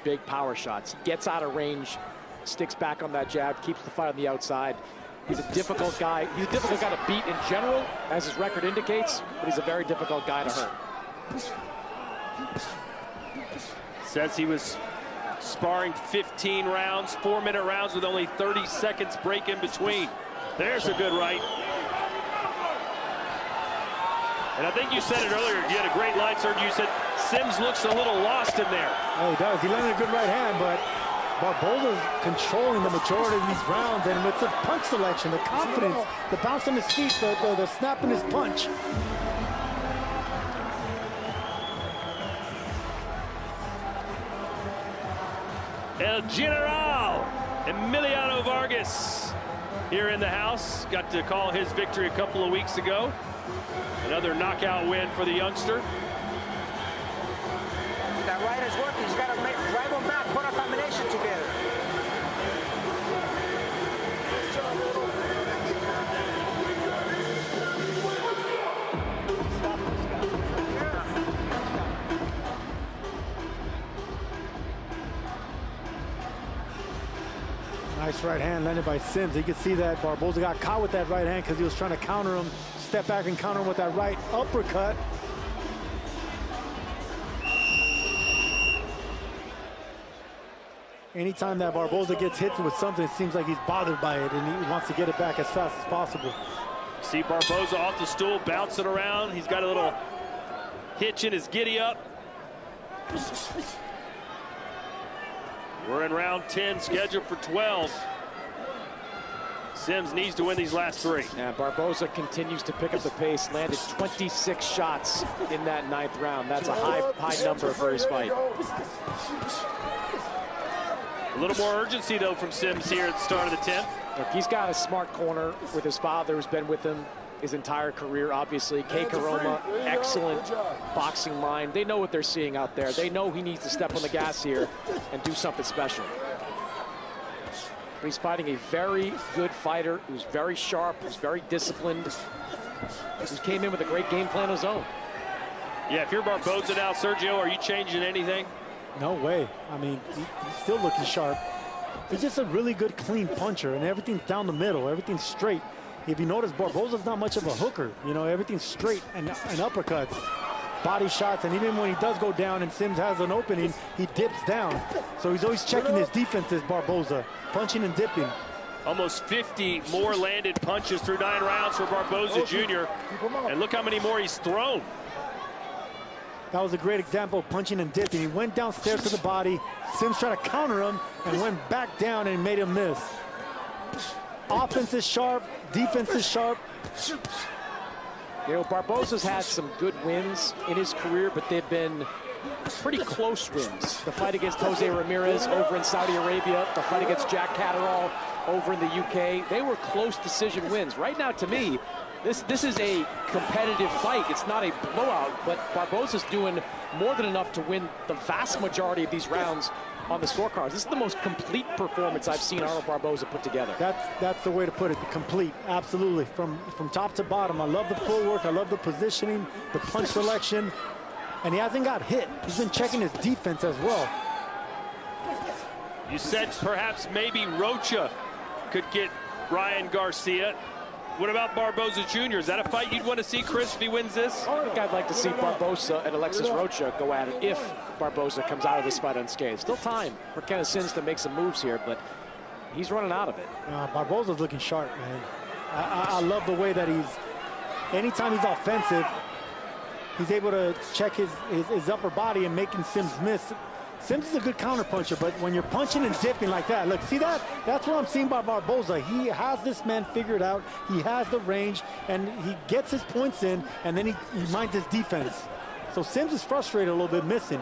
big power shots. He gets out of range, sticks back on that jab, keeps the fight on the outside. He's a difficult guy. He's a difficult guy to beat in general, as his record indicates, but he's a very difficult guy to hurt. Says he was sparring 15 rounds, 4-minute rounds with only 30 seconds break in between. There's a good right. And I think you said it earlier. You had a great line, Sergio. You said Sims looks a little lost in there. Oh, he does. He landed a good right hand, but Barboza's controlling the majority of these rounds, and with the punch selection, the confidence, the bounce on his feet, the snap in his punch. El General Emiliano Vargas here in the house. Got to call his victory a couple of weeks ago. Another knockout win for the youngster. That right is working. He's got to drive him back, put a combination together. Nice right hand landed by Sims. You can see that Barboza got caught with that right hand because he was trying to counter him, step back and counter him with that right uppercut. Anytime that Barboza gets hit with something, it seems like he's bothered by it and he wants to get it back as fast as possible. See Barboza off the stool, bouncing around. He's got a little hitch in his giddy up. We're in round 10, scheduled for 12. Sims needs to win these last 3. Yeah, Barboza continues to pick up the pace, landed 26 shots in that 9th round. That's a high number for his fight. A little more urgency, though, from Sims here at the start of the 10th. Look, he's got a smart corner with his father, who's been with him his entire career, obviously. Kei Karoma, excellent boxing mind. They know what they're seeing out there. They know he needs to step on the gas here and do something special. But he's fighting a very good fighter who's very sharp, who's very disciplined, who came in with a great game plan of his own. Yeah, if you're Barboza now, Sergio, are you changing anything? No way. I mean, he's still looking sharp. He's just a really good, clean puncher, and everything's down the middle. Everything's straight. If you notice, Barboza's not much of a hooker. You know, everything's straight and uppercuts, body shots, and even when he does go down and Sims has an opening, he dips down. So he's always checking his defenses, Barboza, punching and dipping. Almost 50 more landed punches through 9 rounds for Barboza Jr. And look how many more he's thrown. That was a great example of punching and dipping. He went downstairs to the body. Sims tried to counter him and went back down and made him miss. Offense is sharp, defense is sharp. You know, Barboza's had some good wins in his career, but they've been pretty close wins. The fight against Jose Ramirez over in Saudi Arabia, the fight against Jack Catterall over in the UK, they were close decision wins. Right now, to me, this is a competitive fight. It's not a blowout, but Barboza's doing more than enough to win the vast majority of these rounds on the scorecards. This is the most complete performance I've seen Arnold Barboza put together. That's the way to put it, the complete, absolutely. From top to bottom, I love the footwork, I love the positioning, the punch selection, and he hasn't got hit. He's been checking his defense as well. You said perhaps maybe Rocha could get Ryan Garcia. What about Barboza Jr.? Is that a fight you'd want to see, Chris, if he wins this? I think I'd like to see Barboza and Alexis Rocha go at it if Barboza comes out of this fight unscathed. Still time for Kenneth Sims to make some moves here, but he's running out of it. Barboza's looking sharp, man. I love the way that anytime he's offensive, he's able to check his upper body and making Sims miss. Sims is a good counter puncher, but when you're punching and dipping like that, look, see that? That's what I'm seeing by Barboza. He has this man figured out. He has the range, and he gets his points in, and then he minds his defense. So Sims is frustrated a little bit, missing.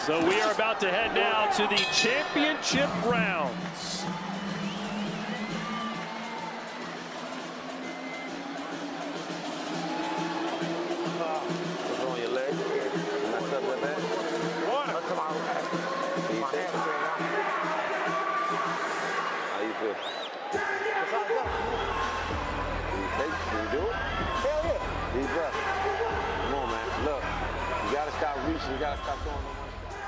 So we are about to head now to the championship rounds. do it? Hell yeah. Deep breath. Come on, man. Look, you got to stop reaching. You got to stop throwing the one shot.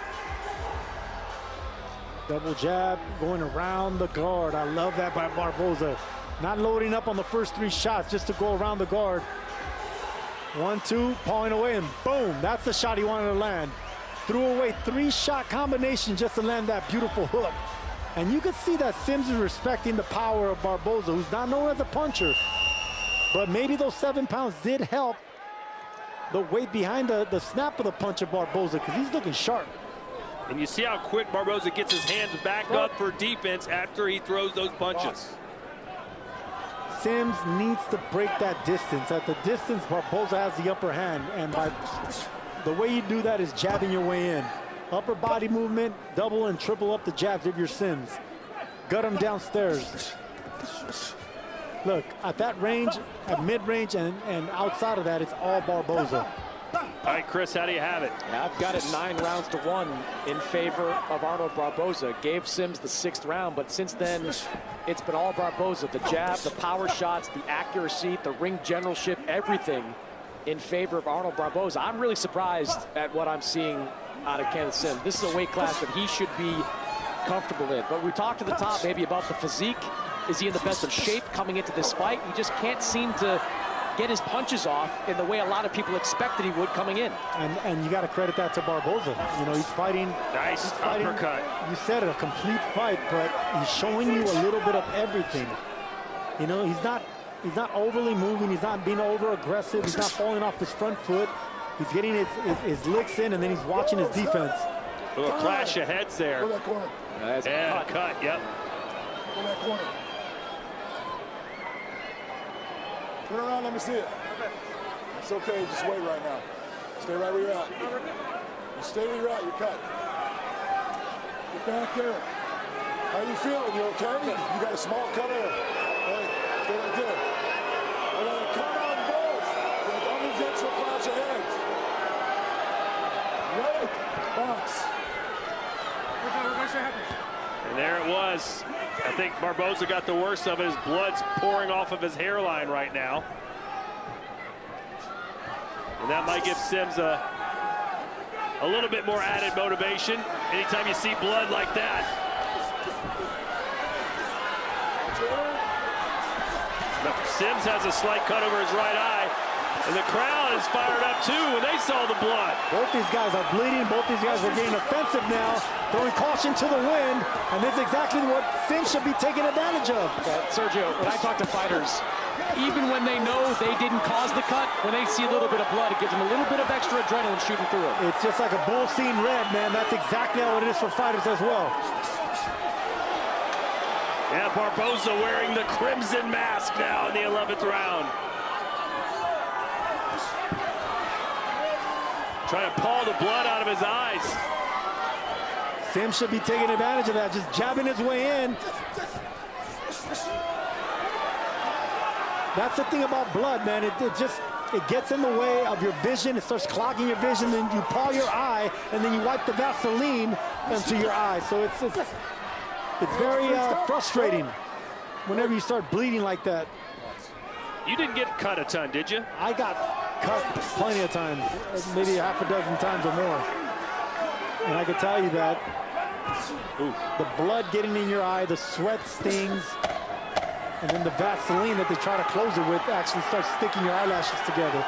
Double jab going around the guard. I love that by Barboza. Not loading up on the first 3 shots, just to go around the guard. 1, 2, pawing away, and boom, that's the shot he wanted to land. Threw away 3-shot combination just to land that beautiful hook. And you can see that Sims is respecting the power of Barboza, who's not known as a puncher. But maybe those 7 pounds did help the weight behind the snap of the punch of Barboza, because he's looking sharp. And you see how quick Barboza gets his hands back up for defense after he throws those punches. Sims needs to break that distance. At the distance, Barboza has the upper hand, and by the way you do that is jabbing your way in. Upper body movement, double and triple up the jabs if you're Sims. Gut him downstairs. Look, at that range, at mid-range and outside of that, it's all Barboza. All right, Chris, how do you have it? Yeah, I've got it 9-1 in favor of Arnold Barboza. Gave Sims the 6th round, but since then, it's been all Barboza. The jab, the power shots, the accuracy, the ring generalship, everything in favor of Arnold Barboza. I'm really surprised at what I'm seeing out of Kenneth Sims. This is a weight class that he should be comfortable in. But we talked at the top maybe about the physique. Is he in the best of shape coming into this fight? He just can't seem to get his punches off in the way a lot of people expected he would coming in. And you got to credit that to Barboza. You know, he's fighting. Nice uppercut. You said it, a complete fight, but he's showing you a little bit of everything. You know, he's not overly moving. He's not being over aggressive. He's not falling off his front foot. He's getting his licks in, and then he's watching his defense. A little clash of heads there. Yeah, cut, yep. Go that corner. Turn around, let me see it. It's okay, just wait right now. Stay right where you're at. You stay where you're at, you're cut. Get back there. How you feeling? You okay? You got a small cut there. Hey, stay right there. I got a cut on both. Don't need extra clash of heads. Ready? Box. And there it was. I think Barboza got the worst of it. His blood's pouring off of his hairline right now. And that might give Sims a little bit more added motivation anytime you see blood like that. Sims has a slight cut over his right eye, and the crowd is fired up too when they saw the blood. Both these guys are bleeding. Both these guys are getting offensive now, throwing caution to the wind, and this is exactly what Sims should be taking advantage of. Sergio, when I talk to fighters, even when they know they didn't cause the cut, when they see a little bit of blood, it gives them a little bit of extra adrenaline shooting through it. It's just like a bull seeing red, man. That's exactly how it is for fighters as well. Yeah, Barboza wearing the crimson mask now in the 11th round. Trying to paw the blood out of his eyes. Sims should be taking advantage of that, just jabbing his way in. That's the thing about blood, man. It gets in the way of your vision. It starts clogging your vision. Then you paw your eye, and then you wipe the Vaseline into your eye. So it's very frustrating whenever you start bleeding like that. You didn't get cut a ton, did you? I got cut plenty of times, maybe half a dozen times or more. And I can tell you that the blood getting in your eye, the sweat stings, and then the Vaseline that they try to close it with actually starts sticking your eyelashes together.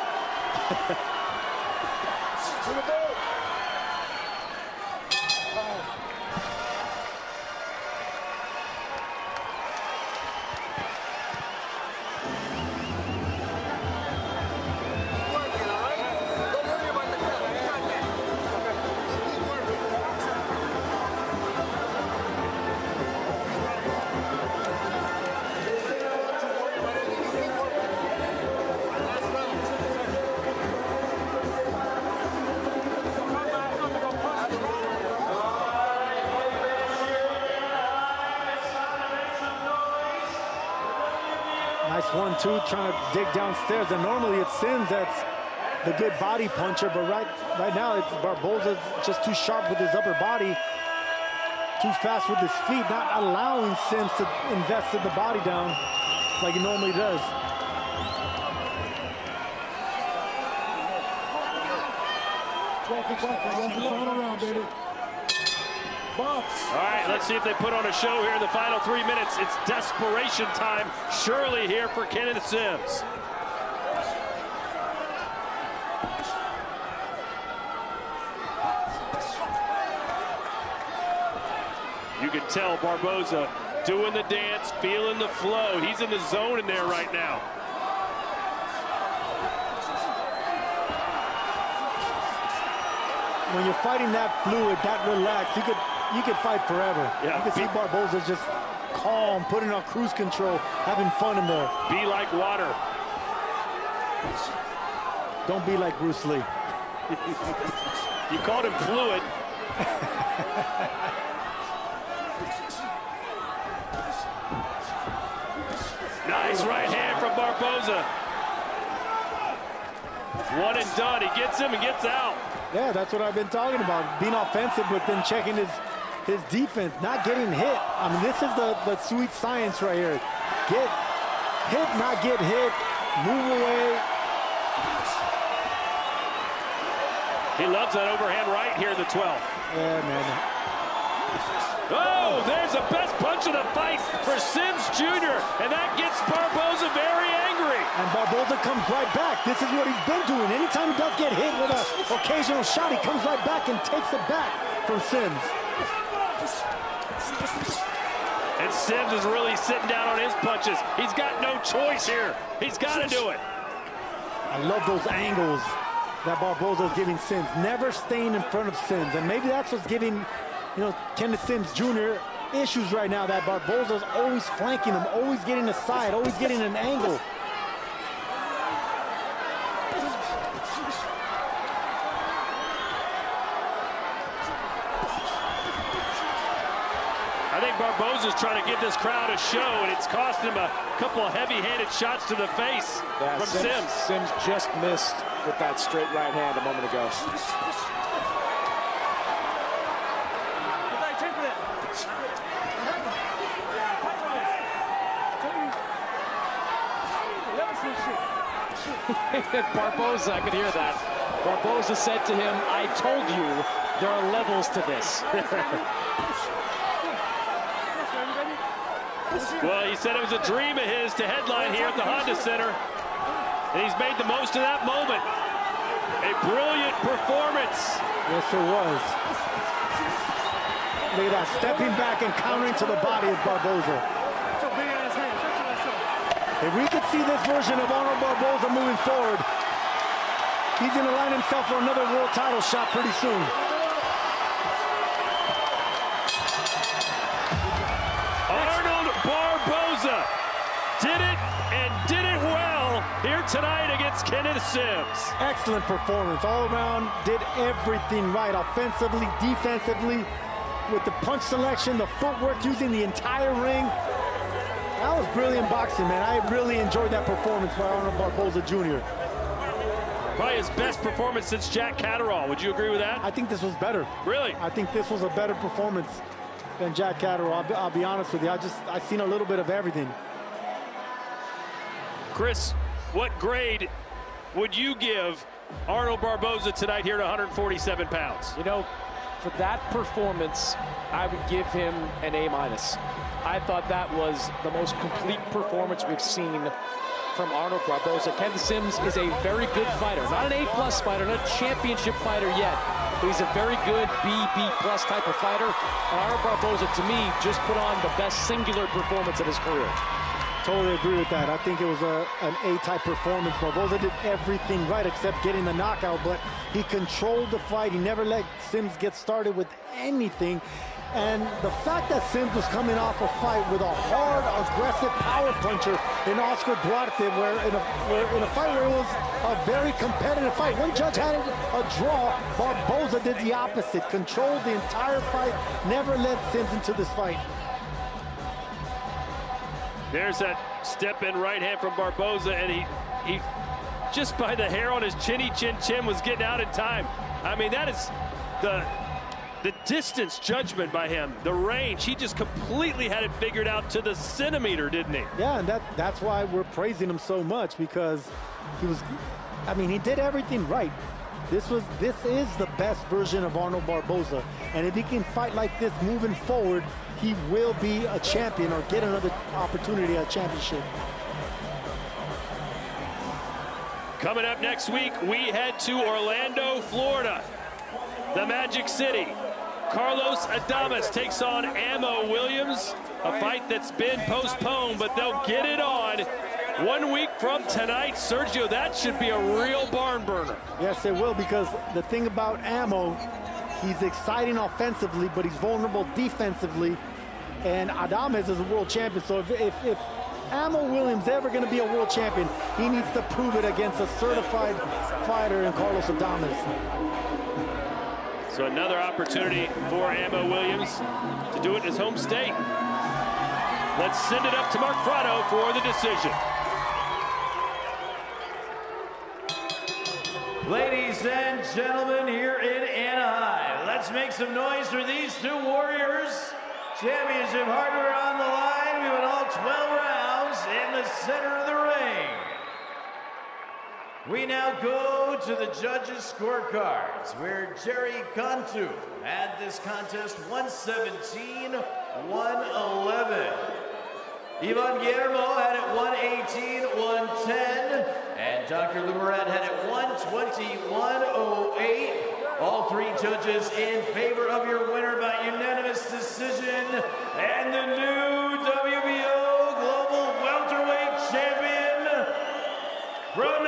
Nice 1-2, trying to dig downstairs. And normally it's Sims that's the good body puncher, but right now it's Barboza just too sharp with his upper body, too fast with his feet, not allowing Sims to invest in the body down like he normally does. Final round, baby. Box. All right, let's see if they put on a show here in the final 3 minutes. It's desperation time, surely here for Kenneth Sims. You can tell Barboza doing the dance, feeling the flow. He's in the zone in there right now. When you're fighting that fluid, that relaxed, you could fight forever. Yeah. You can see Barboza just calm, putting on cruise control, having fun in there. Be like water. Don't be like Bruce Lee. You called him fluid. Nice right hand from Barboza. One and done. He gets him and gets out. Yeah, that's what I've been talking about. Being offensive, but then checking his defense, not getting hit. I mean, this is the sweet science right here. Get hit, not get hit. Move away. He loves that overhand right here in the 12th. Yeah, man. Oh, there's the best punch of the fight for Sims Jr. And that gets Barboza very angry. And Barboza comes right back. This is what he's been doing. Anytime he does get hit with an occasional shot, he comes right back and takes it back from Sims. And Sims is really sitting down on his punches. He's got no choice here. He's got to do it. I love those angles that Barboza is giving Sims. Never staying in front of Sims. And maybe that's what's giving, Kenneth Sims Jr. issues right now, that Barboza's always flanking him, always getting a side, always getting an angle. I think Barboza's trying to give this crowd a show, and it's cost him a couple of heavy-handed shots to the face from Sims. Sims just missed with that straight right hand a moment ago. Barboza, I could hear that. Barboza said to him, I told you there are levels to this. Well, he said it was a dream of his to headline here at the Honda Center, and he's made the most of that moment. A brilliant performance. Yes, it was. Look at that, stepping back and countering to the body of Barboza. If we could see this version of Arnold Barboza moving forward, he's going to line himself for another world title shot pretty soon. Arnold Barboza did it, and did it well here tonight against Kenneth Sims. Excellent performance all around, did everything right, offensively, defensively, with the punch selection, the footwork, using the entire ring. That was brilliant boxing, man. I really enjoyed that performance by Arnold Barboza Jr. Probably his best performance since Jack Catterall. Would you agree with that? I think this was better. Really? I think this was a better performance than Jack Catterall. I'll be honest with you. I've seen a little bit of everything. Chris, what grade would you give Arnold Barboza tonight here at 147 pounds? For that performance, I would give him an A-. I thought that was the most complete performance we've seen from Arnold Barboza. Kenneth Sims is a very good fighter, not an A+ fighter, not a championship fighter yet, but he's a very good B+ type of fighter. And Arnold Barboza, to me, just put on the best singular performance of his career. Totally agree with that. I think it was an A-type performance. Barboza did everything right except getting the knockout, but he controlled the fight. He never let Sims get started with anything. And the fact that Sims was coming off a fight with a hard, aggressive power puncher in Oscar Duarte, where in a fight where it was a very competitive fight. One judge had it a draw. Barboza did the opposite, controlled the entire fight, never let Sims into this fight. There's that step-in right hand from Barboza, and he just by the hair on his chin was getting out in time. I mean, that is the distance judgment by him, the range. He just completely had it figured out to the centimeter, didn't he? Yeah, and that's why we're praising him so much, because he did everything right. This is the best version of Arnold Barboza. And if he can fight like this moving forward, he will be a champion or get another opportunity at a championship. Coming up next week, we head to Orlando, Florida, the Magic City. Carlos Adames takes on Ammo Williams, a fight that's been postponed, but they'll get it on 1 week from tonight. Sergio, that should be a real barn burner. Yes, it will, because the thing about Ammo, he's exciting offensively, but he's vulnerable defensively. And Adames is a world champion, so if Ammo Williams ever going to be a world champion, he needs to prove it against a certified fighter in Carlos Adames. So another opportunity for Ammo Williams to do it in his home state. Let's send it up to Mark Frado for the decision. Ladies and gentlemen, here in Anaheim, let's make some noise for these two warriors. Championship hardware on the line. We went all 12 rounds in the center of the ring. We now go to the judges' scorecards, where Jerry Cantu had this contest 117-111. Ivan Guillermo had it 118-110, and Dr. Lumerat had it 120-108. All three judges in favor of your winner by unanimous decision, and the new WBO Global Welterweight Champion from